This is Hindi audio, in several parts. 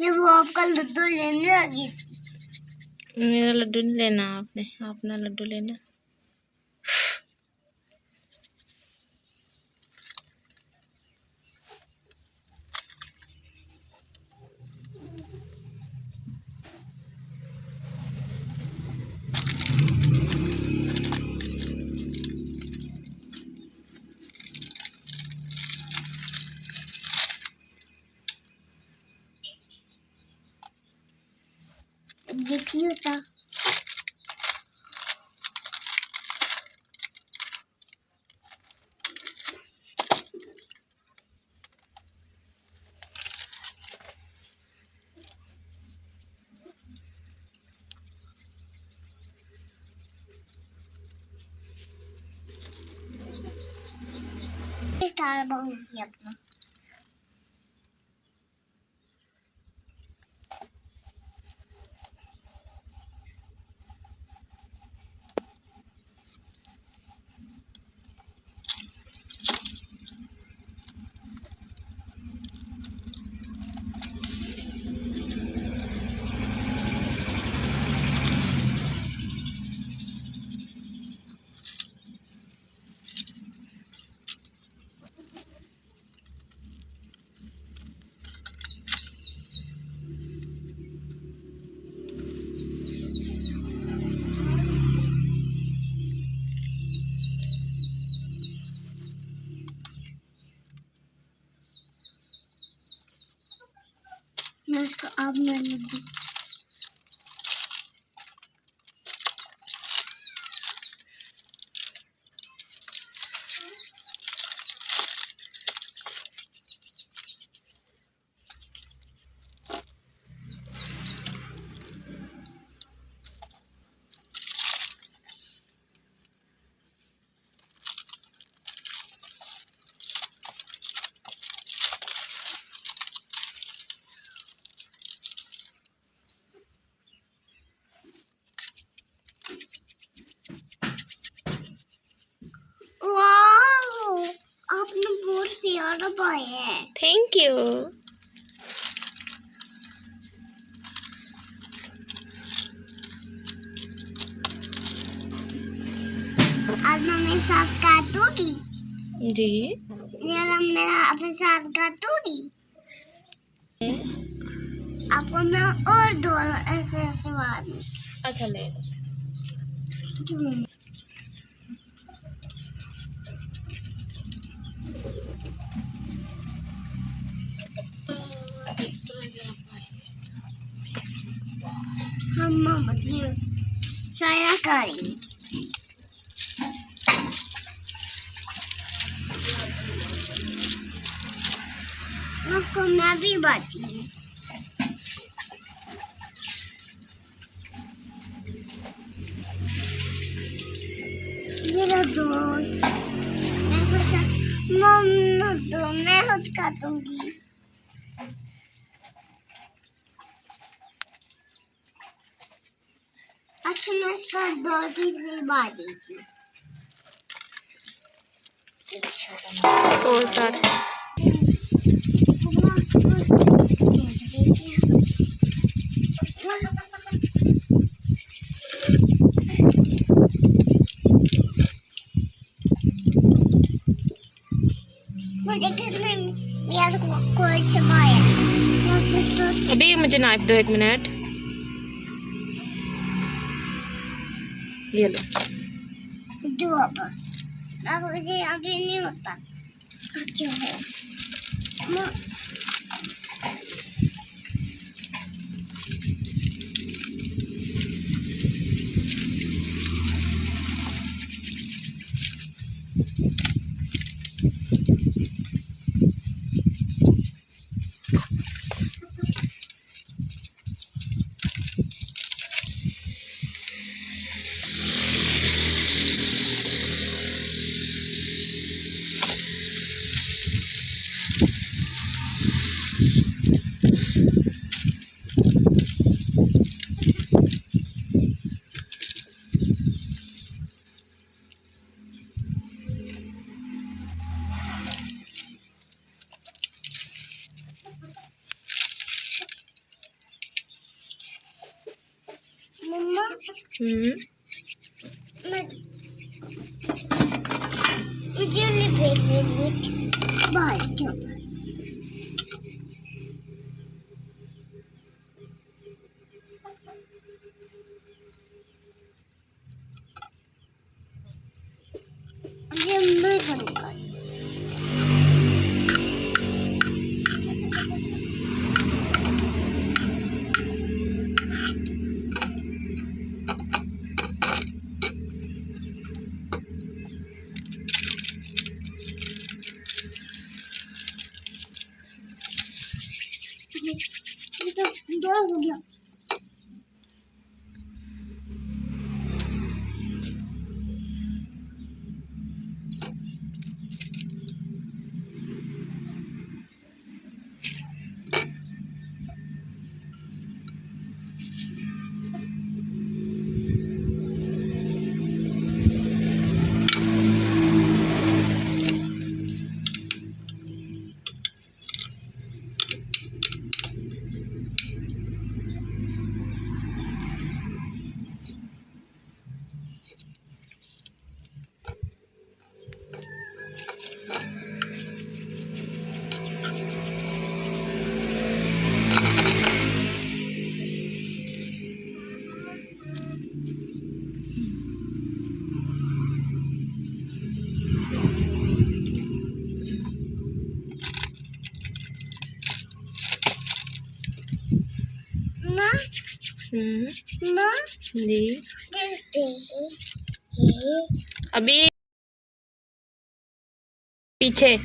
मैं वो आपका लड्डू लेने लगी थी। मेरा लड्डू नहीं लेना आपने, अपना लड्डू लेना। देखिए था स्टार बहुत ही अपना मैं उसको अब मैं लड्डू वाओ आपने बहुत प्यारा पाया है। Thank you. आज मैं मेरे साथ काटूंगी जी मेरा अपने साथ काटूंगी आपको मैं और दो ऐसे सवाल अच्छा ले हम मतलब साया करें आपको मैं भी बाती हूँ मेरा दोस्त मैं कुछ मम्मा दो मैं खुद काटूंगी अच्छा मैं इसका दो की बात देती हूँ और तार मुझे कितने यार कोई समाया अभी मुझे नाइफ दो, 1 मिनट। ये लो दो अब मुझे अभी नहीं होता अच्छा हो मुझे भेजने बाहर क्यों मुझे मैं करूँगा ये तो दो हो गया माँ माँ जी ये अभी पीछे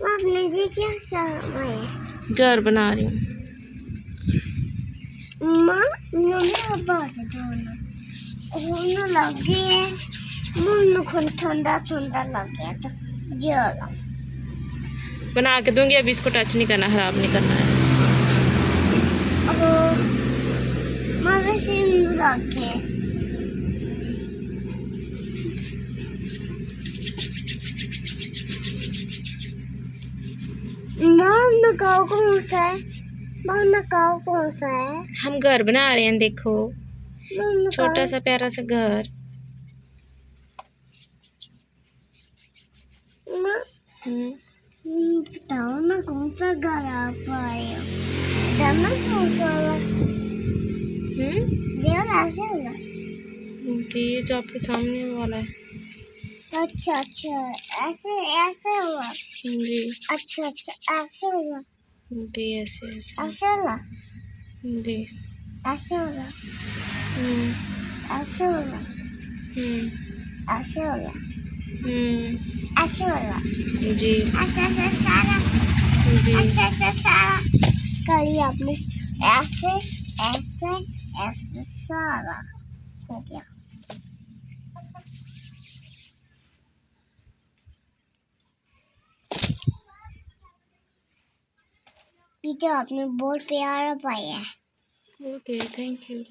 आपने जी क्या करवाया घर बना रही हूँ माँ मुझे बात दोनों दोनों लगे हैं मुझे खुद ठंडा ठंडा लगे तो जला बना के दूंगी। अभी इसको टच नहीं करना, खराब नहीं करना है। माँ वैसे लगे माँ नकाओ कौन सा है माँ नकाओ कौन सा है हम घर बना रहे हैं, देखो छोटा सा प्यारा सा घर। माँ बताओ ना कौन सा घर आप आए हो डरना कौन सा वाला देवर ऐसे होगा जी जो आपके सामने वाला है। अच्छा अच्छा ऐसे ऐसे हुआ जी अच्छा अच्छा ऐसे होगा जी ऐसे ऐसे ऐसे होगा जी ऐसे होगा हम्म ऐसे होगा हम्म ऐसे होगा हम्म ऐसे होगा जी ऐसे ऐसे सारा जी ऐसे ऐसे सारा करिए आपने ऐसे ऐसे ऐसे सारा हो गया वीडियो आपने बहुत प्यारा पाया है ओके थैंक यू।